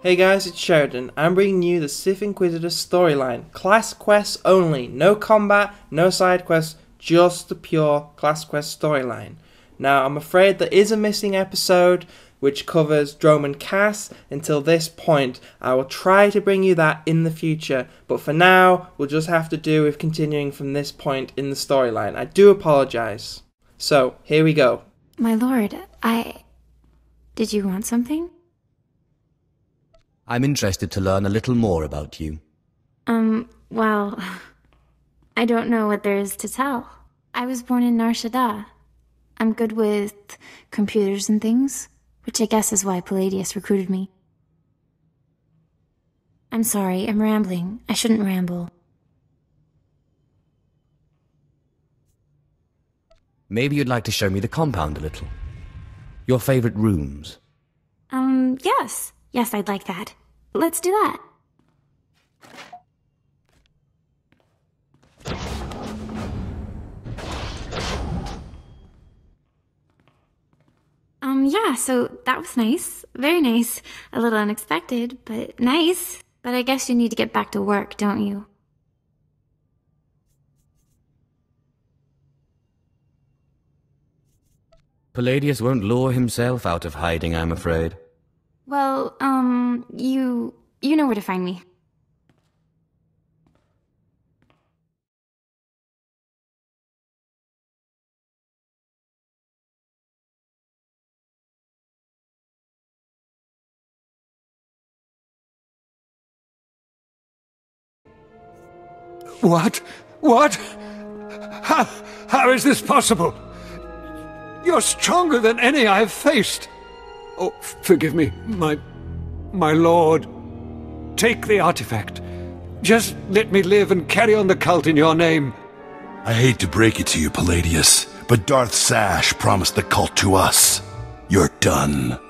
Hey guys, it's Sheridan. I'm bringing you the Sith Inquisitor storyline. Class quests only. No combat, no side quests, just the pure class quest storyline. Now, I'm afraid there is a missing episode which covers Dromund Kass. Until this point, I will try to bring you that in the future, but for now, we'll just have to do with continuing from this point in the storyline. I do apologise. So, here we go. My lord, Did you want something? I'm interested to learn a little more about you. Well, I don't know what there is to tell. I was born in Nar Shaddaa. I'm good with computers and things, which I guess is why Palladius recruited me. I'm sorry, I'm rambling. I shouldn't ramble. Maybe you'd like to show me the compound a little. Your favorite rooms. Yes. Yes, I'd like that. Let's do that. Yeah, so that was nice. Very nice. A little unexpected, but nice. But I guess you need to get back to work, don't you? Palladius won't lure himself out of hiding, I'm afraid. Well, you know where to find me. What? What? How is this possible? You're stronger than any I've faced. Oh, forgive me, my lord. Take the artifact. Just let me live and carry on the cult in your name. I hate to break it to you, Palladius, but Darth Zash promised the cult to us. You're done.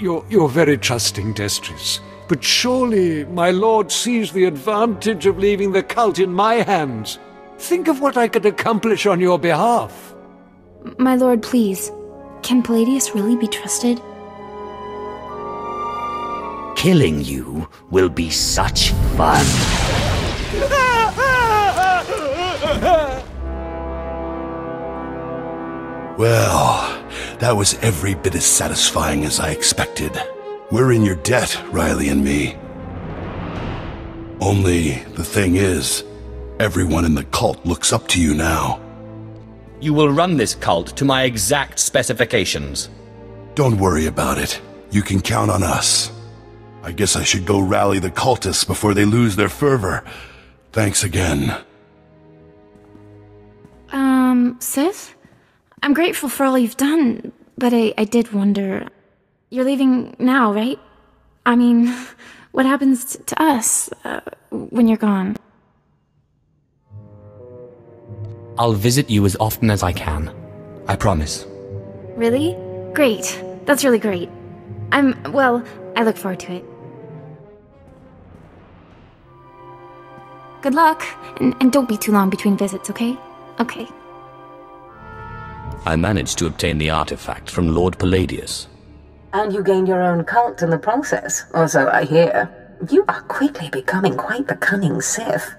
You're very trusting, Destris. But surely my lord sees the advantage of leaving the cult in my hands. Think of what I could accomplish on your behalf. My lord, please. Can Palladius really be trusted? Killing you will be such fun. Well, that was every bit as satisfying as I expected. We're in your debt, Riley and me. Only, the thing is, everyone in the cult looks up to you now. You will run this cult to my exact specifications. Don't worry about it. You can count on us. I guess I should go rally the cultists before they lose their fervor. Thanks again. Sith? I'm grateful for all you've done, but I did wonder... You're leaving now, right? I mean, what happens to us when you're gone? I'll visit you as often as I can. I promise. Really? Great. That's really great. Well, I look forward to it. Good luck, and don't be too long between visits, okay? Okay. I managed to obtain the artifact from Lord Palladius. And you gained your own cult in the process, or so I hear. You are quickly becoming quite the cunning Sith.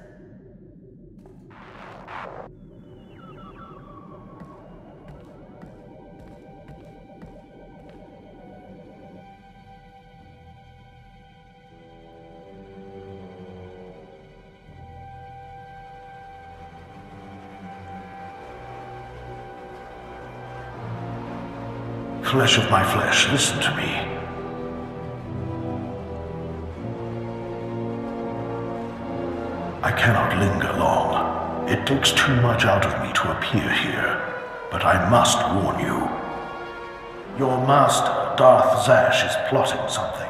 Flesh of my flesh, listen to me. I cannot linger long. It takes too much out of me to appear here, but I must warn you. Your master, Darth Zash, is plotting something.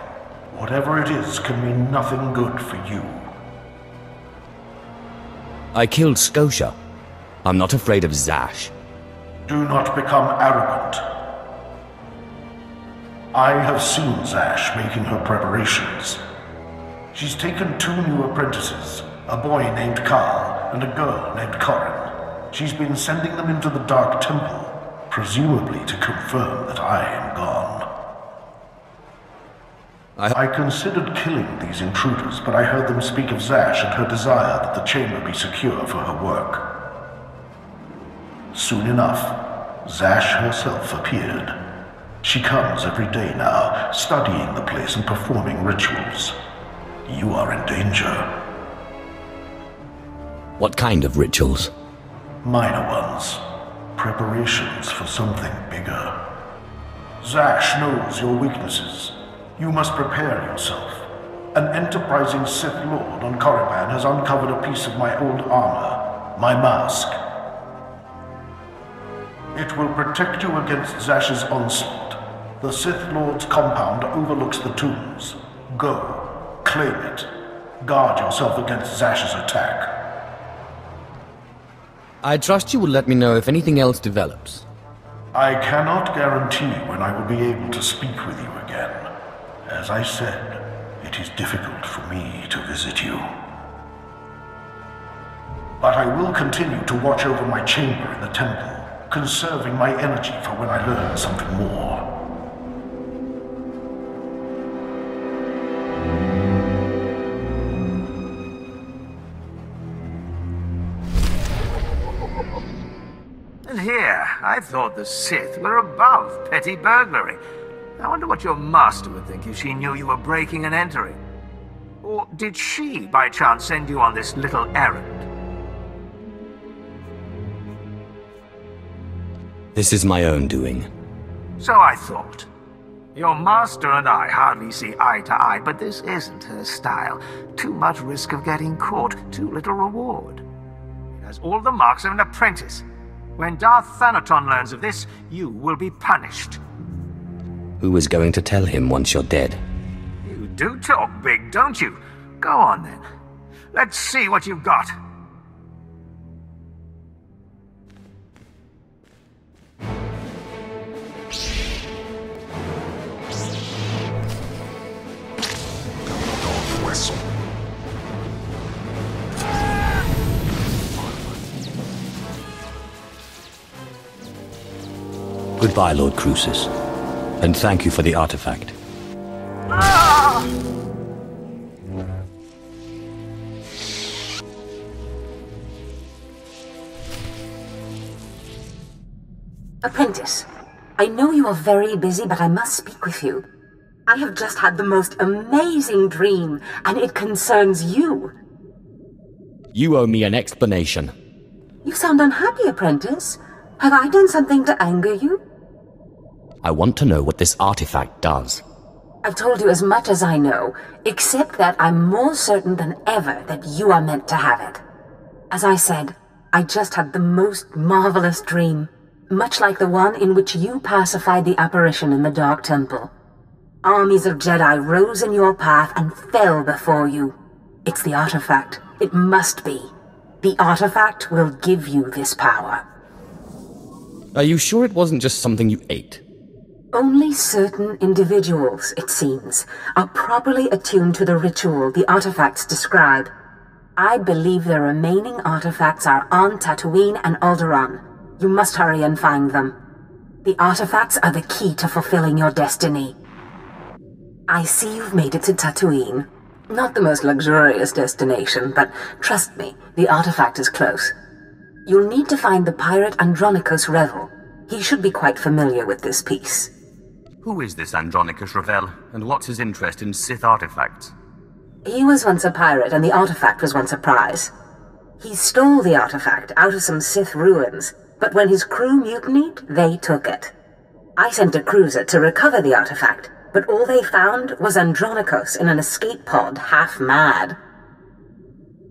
Whatever it is can mean nothing good for you. I killed Scotia. I'm not afraid of Zash. Do not become arrogant. I have seen Zash making her preparations. She's taken 2 new apprentices, a boy named Carl and a girl named Corin. She's been sending them into the Dark Temple, presumably to confirm that I am gone. I considered killing these intruders, but I heard them speak of Zash and her desire that the chamber be secure for her work. Soon enough, Zash herself appeared. She comes every day now, studying the place and performing rituals. You are in danger. What kind of rituals? Minor ones. Preparations for something bigger. Zash knows your weaknesses. You must prepare yourself. An enterprising Sith Lord on Korriban has uncovered a piece of my old armor, my mask. It will protect you against Zash's onslaught. The Sith Lord's compound overlooks the tombs. Go, claim it. Guard yourself against Zash's attack. I trust you will let me know if anything else develops. I cannot guarantee when I will be able to speak with you again. As I said, it is difficult for me to visit you. But I will continue to watch over my chamber in the temple, conserving my energy for when I learn something more. And here, I thought the Sith were above petty burglary. I wonder what your master would think if she knew you were breaking and entering. Or did she, by chance, send you on this little errand? This is my own doing. So I thought. Your master and I hardly see eye to eye, but this isn't her style. Too much risk of getting caught, too little reward. It has all the marks of an apprentice. When Darth Thanaton learns of this, you will be punished. Who is going to tell him once you're dead? You do talk big, don't you? Go on then. Let's see what you've got. Goodbye, Lord Crucis. And thank you for the artifact. Apprentice, I know you are very busy, but I must speak with you. I have just had the most amazing dream, and it concerns you. You owe me an explanation. You sound unhappy, Apprentice. Have I done something to anger you? I want to know what this artifact does. I've told you as much as I know, except that I'm more certain than ever that you are meant to have it. As I said, I just had the most marvelous dream, much like the one in which you pacified the apparition in the Dark Temple. Armies of Jedi rose in your path and fell before you. It's the artifact. It must be. The artifact will give you this power. Are you sure it wasn't just something you ate? Only certain individuals, it seems, are properly attuned to the ritual the artifacts describe. I believe the remaining artifacts are on Tatooine and Alderaan. You must hurry and find them. The artifacts are the key to fulfilling your destiny. I see you've made it to Tatooine. Not the most luxurious destination, but trust me, the artifact is close. You'll need to find the pirate Andronicos Revel. He should be quite familiar with this piece. Who is this Andronicos Revel, and what's his interest in Sith artifacts? He was once a pirate, and the artifact was once a prize. He stole the artifact out of some Sith ruins, but when his crew mutinied, they took it. I sent a cruiser to recover the artifact, but all they found was Andronicos in an escape pod, half mad.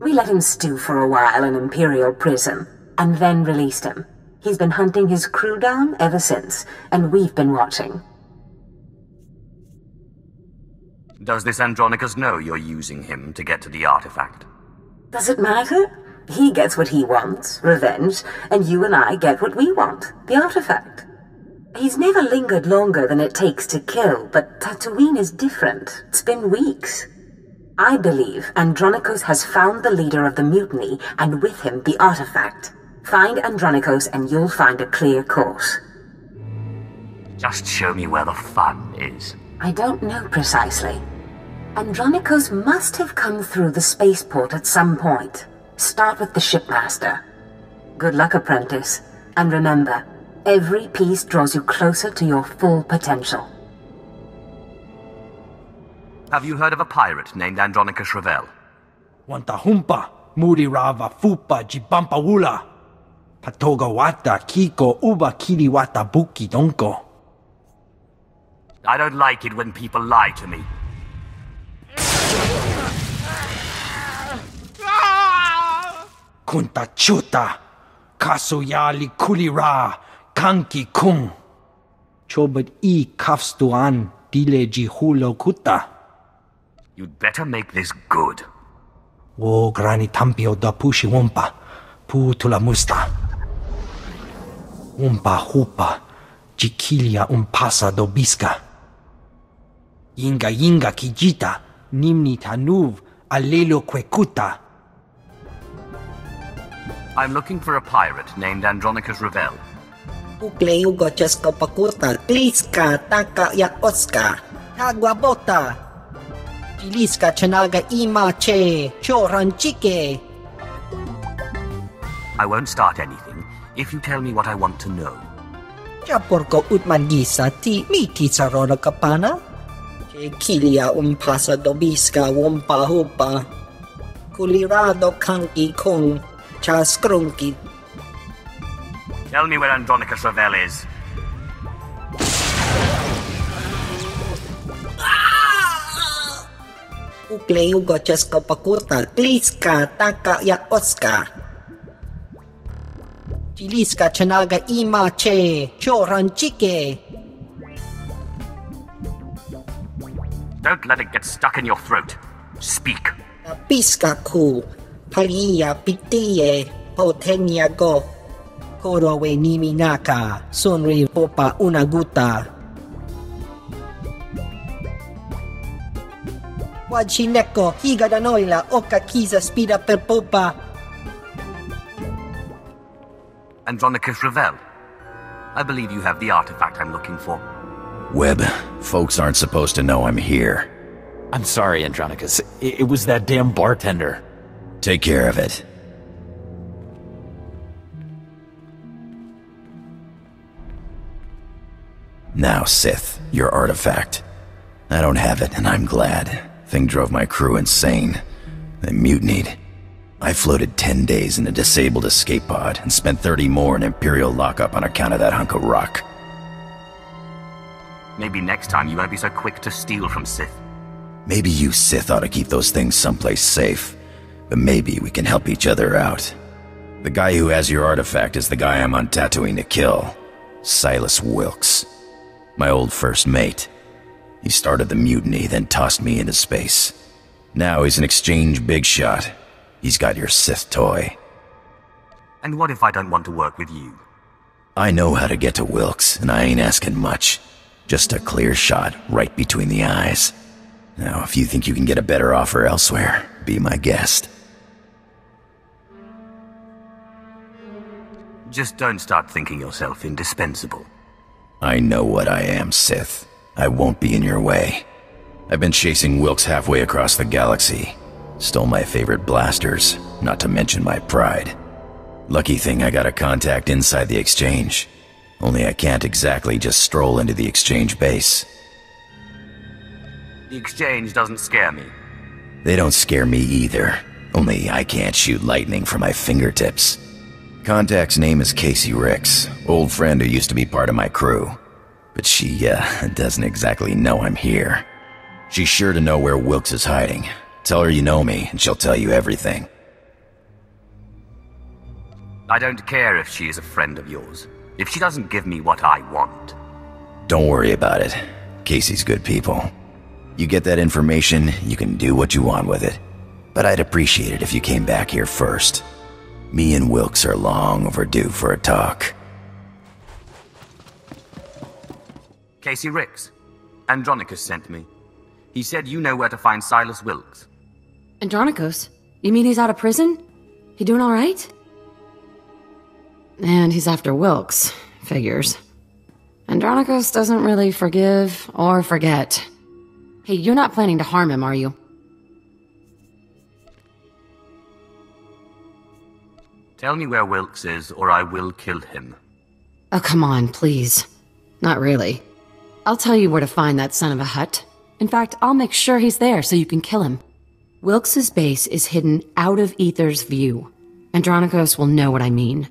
We let him stew for a while in Imperial prison, and then released him. He's been hunting his crew down ever since, and we've been watching. Does this Andronicos know you're using him to get to the artifact? Does it matter? He gets what he wants, revenge, and you and I get what we want, the artifact. He's never lingered longer than it takes to kill, but Tatooine is different. It's been weeks. I believe Andronicos has found the leader of the mutiny, and with him the artifact. Find Andronicos and you'll find a clear course. Just show me where the fun is. I don't know precisely. Andronicos must have come through the spaceport at some point. Start with the shipmaster. Good luck, apprentice. And remember, every piece draws you closer to your full potential. Have you heard of a pirate named Andronicos Revel? Wanta humpa, muri rava fupa jibampa wula. Patoga wata kiko uba kiri wata buki donko. I don't like it when people lie to me. Kunta chuta, kasuyali kulira, kanki kung. Chobad I kafstuan dile jihulo kuta. You'd better make this good. Wo grani tampio da pushi wumpa, pu tula musta. Wumpa hupa, jikilia umpasa do biska. Yinga yinga kijita, nimni tanuv, alelo kwekuta. I'm looking for a pirate named Andronicos Revel. Ukleugo chesko pakuta, kliska taka yakoska, tagwabota. Chiliska chanaga imache, choranchike. I won't start anything if you tell me what I want to know. Chaporko utmangisa ti miti sarona kapana. Che kilia umpasa dobiska wumpa hupa. Kulirado kanki kung. Chaskrunki. Tell me where Andronicos Revel is. Ukleugo chesko pakuta, kliska taka yakoska. Chiliska chanaga imache, choranchike. Don't let it get stuck in your throat. Speak. Piska ku. Palia pitiye, potenya go. Korowe niminaka, sunri popa unaguta. Wajineko, higadanoila, oka kiza spida per popa. Andronicos Revel. I believe you have the artifact I'm looking for. Webb, folks aren't supposed to know I'm here. I'm sorry, Andronicos. It was that damn bartender. Take care of it. Now, Sith, your artifact. I don't have it, and I'm glad. Thing drove my crew insane. They mutinied. I floated 10 days in a disabled escape pod and spent 30 more in Imperial lockup on account of that hunk of rock. Maybe next time you won't be so quick to steal from Sith. Maybe you Sith ought to keep those things someplace safe. But maybe we can help each other out. The guy who has your artifact is the guy I'm on Tatooine to kill. Silas Wilkes. My old first mate. He started the mutiny, then tossed me into space. Now he's an exchange big shot. He's got your Sith toy. And what if I don't want to work with you? I know how to get to Wilkes, and I ain't asking much. Just a clear shot right between the eyes. Now, if you think you can get a better offer elsewhere, be my guest. Just don't start thinking yourself indispensable. I know what I am, Sith. I won't be in your way. I've been chasing Wilkes halfway across the galaxy. Stole my favorite blasters, not to mention my pride. Lucky thing I got a contact inside the exchange. Only I can't exactly just stroll into the exchange base. The exchange doesn't scare me. They don't scare me either. Only I can't shoot lightning from my fingertips. Contact's name is Casey Ricks, old friend who used to be part of my crew. But she, doesn't exactly know I'm here. She's sure to know where Wilkes is hiding. Tell her you know me, and she'll tell you everything. I don't care if she is a friend of yours. If she doesn't give me what I want. Don't worry about it. Casey's good people. You get that information, you can do what you want with it. But I'd appreciate it if you came back here first. Me and Wilkes are long overdue for a talk. Casey Ricks. Andronicos sent me. He said you know where to find Silas Wilkes. Andronicos? You mean he's out of prison? He doing alright? And he's after Wilkes. Figures. Andronicos doesn't really forgive or forget. Hey, you're not planning to harm him, are you? Tell me where Wilkes is, or I will kill him. Oh, come on, please. Not really. I'll tell you where to find that son of a hut. In fact, I'll make sure he's there so you can kill him. Wilkes's base is hidden out of Aether's view. Andronicos will know what I mean.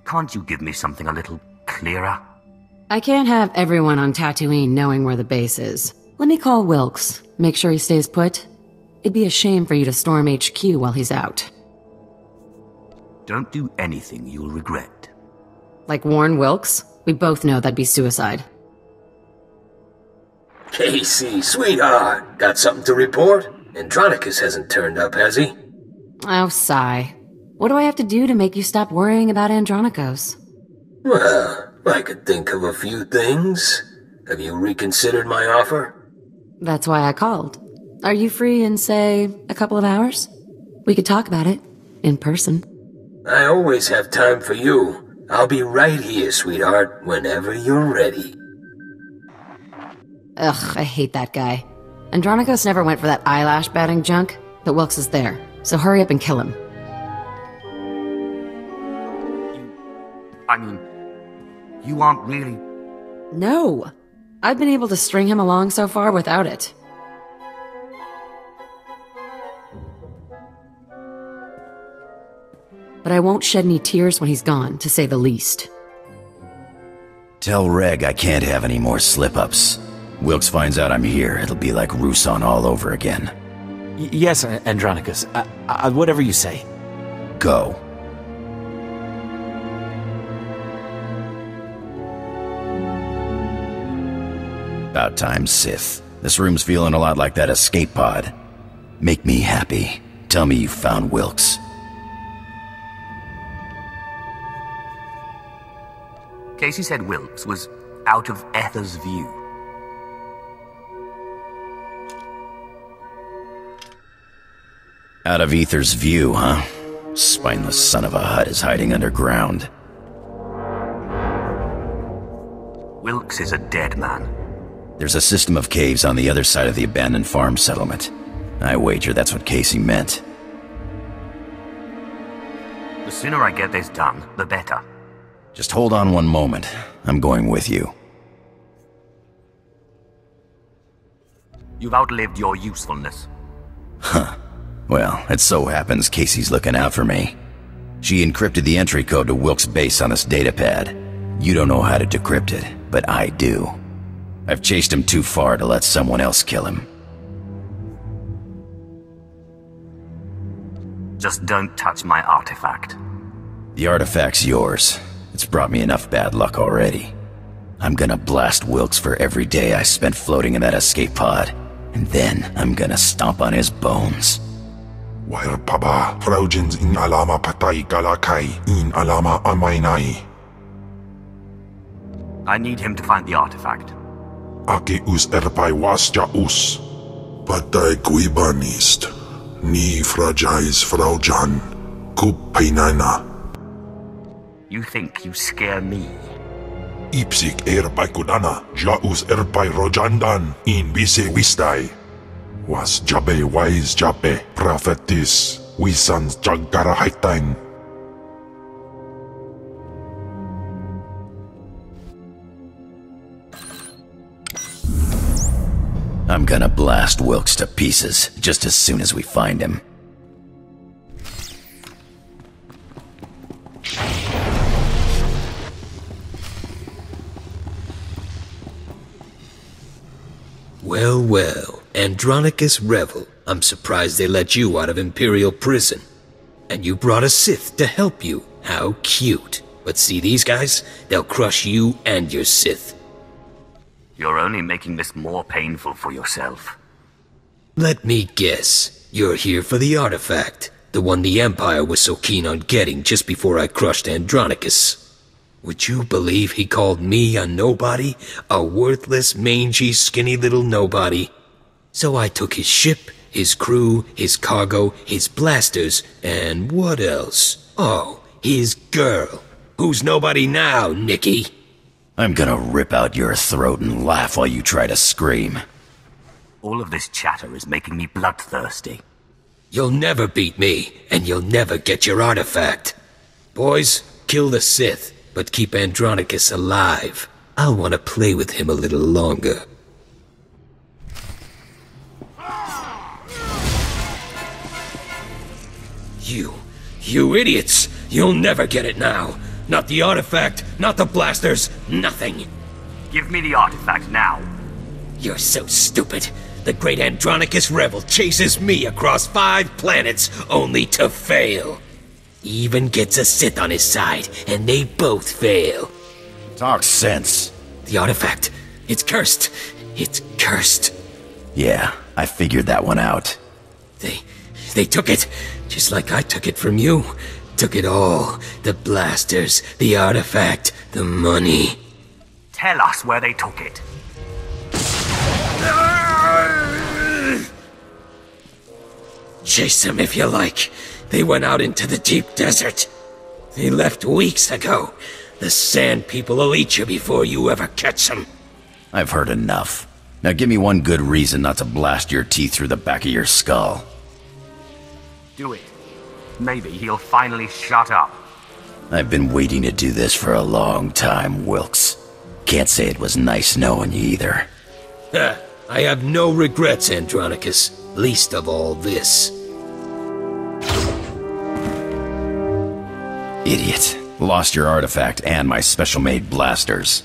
Can't you give me something a little clearer? I can't have everyone on Tatooine knowing where the base is. Let me call Wilkes, make sure he stays put. It'd be a shame for you to storm HQ while he's out. Don't do anything you'll regret. Like warn Wilkes? We both know that'd be suicide. Casey, sweetheart, got something to report? Andronicos hasn't turned up, has he? Oh, sigh. What do I have to do to make you stop worrying about Andronicos? Well, I could think of a few things. Have you reconsidered my offer? That's why I called. Are you free in, say, a couple of hours? We could talk about it. In person. I always have time for you. I'll be right here, sweetheart, whenever you're ready. Ugh, I hate that guy. Andronicos never went for that eyelash batting junk, but Wilkes is there, so hurry up and kill him. I mean, you aren't really... No! I've been able to string him along so far without it. But I won't shed any tears when he's gone, to say the least. Tell Reg I can't have any more slip-ups. Wilkes finds out I'm here, it'll be like Roussan all over again. Yes, Andronicos. Whatever you say. Go. About time, Sith. This room's feeling a lot like that escape pod. Make me happy. Tell me you found Wilkes. Casey said Wilkes was out of Aether's view. Out of Aether's view, huh? Spineless son of a hut is hiding underground. Wilkes is a dead man. There's a system of caves on the other side of the abandoned farm settlement. I wager that's what Casey meant. The sooner I get this done, the better. Just hold on one moment. I'm going with you. You've outlived your usefulness. Huh. Well, it so happens Casey's looking out for me. She encrypted the entry code to Wilkes' base on this datapad. You don't know how to decrypt it, but I do. I've chased him too far to let someone else kill him. Just don't touch my artifact. The artifact's yours. It's brought me enough bad luck already. I'm gonna blast Wilkes for every day I spent floating in that escape pod, and then I'm gonna stomp on his bones. Wair paba, fraujins in alama patay galakai, in alama amainai. I need him to find the artifact. Ake us erpai wasja us. Patay kuibanist. Ni fragais fraujan. Kup painana. You think you scare me? Ipsik erpai kudana, jaus erpai rojandan, in bise wistai. Was jabe wise jabe, prophetis, wisans jagara haitain. I'm gonna blast Wilkes to pieces just as soon as we find him. Well, well, Andronicos Revel, I'm surprised they let you out of Imperial prison. And you brought a Sith to help you. How cute. But see these guys? They'll crush you and your Sith. You're only making this more painful for yourself. Let me guess. You're here for the artifact. The one the Empire was so keen on getting just before I crushed Andronicos. Would you believe he called me a nobody? A worthless, mangy, skinny little nobody. So I took his ship, his crew, his cargo, his blasters, and what else? Oh, his girl. Who's nobody now, Nicky? I'm gonna rip out your throat and laugh while you try to scream. All of this chatter is making me bloodthirsty. You'll never beat me, and you'll never get your artifact. Boys, kill the Sith, but keep Andronicos alive. I'll want to play with him a little longer. You idiots! You'll never get it now. Not the artifact, not the blasters, nothing. Give me the artifact now. You're so stupid. The great Andronicos Revel chases me across 5 planets, only to fail. He even gets a Sith on his side, and they both fail. Talk sense. The artifact, it's cursed. It's cursed. Yeah, I figured that one out. They took it, just like I took it from you. Took it all. The blasters, the artifact, the money. Tell us where they took it. Chase them if you like. They went out into the deep desert. They left weeks ago. The Sand People will eat you before you ever catch them. I've heard enough. Now give me one good reason not to blast your teeth through the back of your skull. Do it. Maybe he'll finally shut up. I've been waiting to do this for a long time, Wilkes. Can't say it was nice knowing you either. I have no regrets, Andronicos. Least of all this. Idiot. Lost your artifact and my special-made blasters.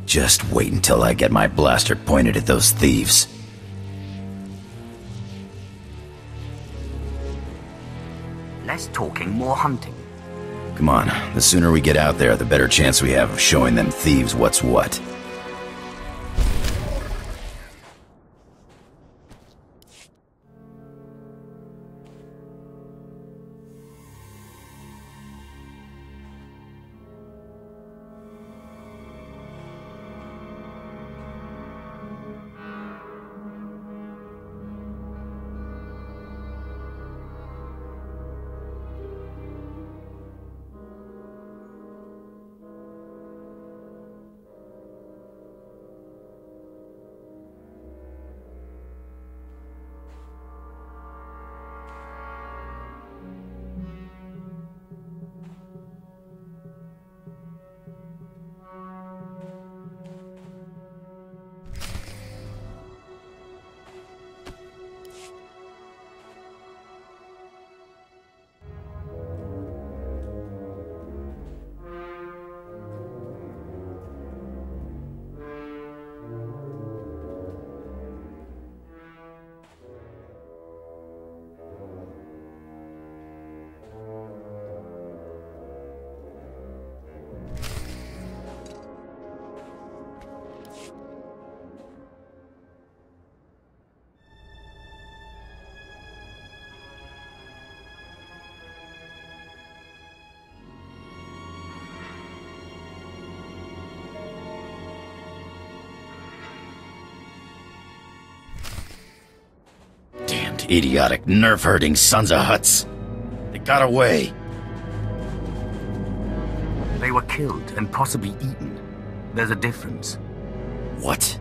Just wait until I get my blaster pointed at those thieves. Less talking, more hunting. Come on, the sooner we get out there, the better chance we have of showing them thieves what's what. Idiotic, nerf-hurting sons of huts. They got away. They were killed and possibly eaten. There's a difference. What?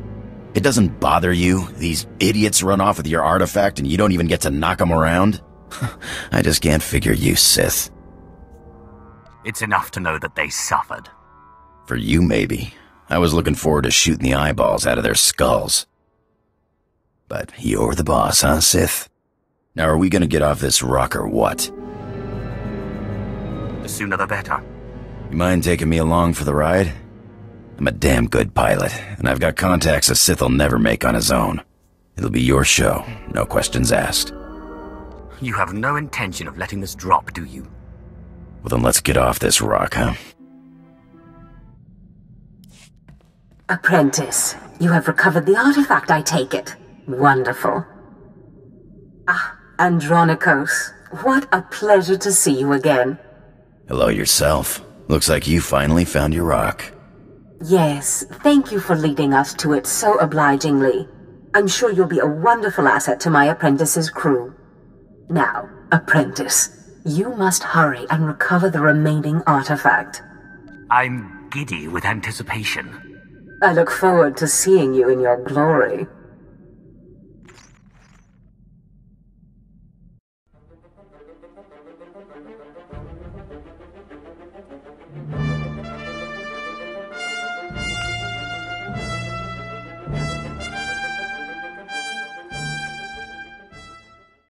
It doesn't bother you? These idiots run off with your artifact and you don't even get to knock them around? I just can't figure you, Sith. It's enough to know that they suffered. For you, maybe. I was looking forward to shooting the eyeballs out of their skulls. But you're the boss, huh, Sith? Now are we gonna get off this rock or what? The sooner the better. You mind taking me along for the ride? I'm a damn good pilot, and I've got contacts a Sith will never make on his own. It'll be your show, no questions asked. You have no intention of letting this drop, do you? Well then let's get off this rock, huh? Apprentice, you have recovered the artifact, I take it. Wonderful. Ah, Andronicos, what a pleasure to see you again. Hello yourself. Looks like you finally found your rock. Yes, thank you for leading us to it so obligingly. I'm sure you'll be a wonderful asset to my apprentice's crew. Now, apprentice, you must hurry and recover the remaining artifact. I'm giddy with anticipation. I look forward to seeing you in your glory.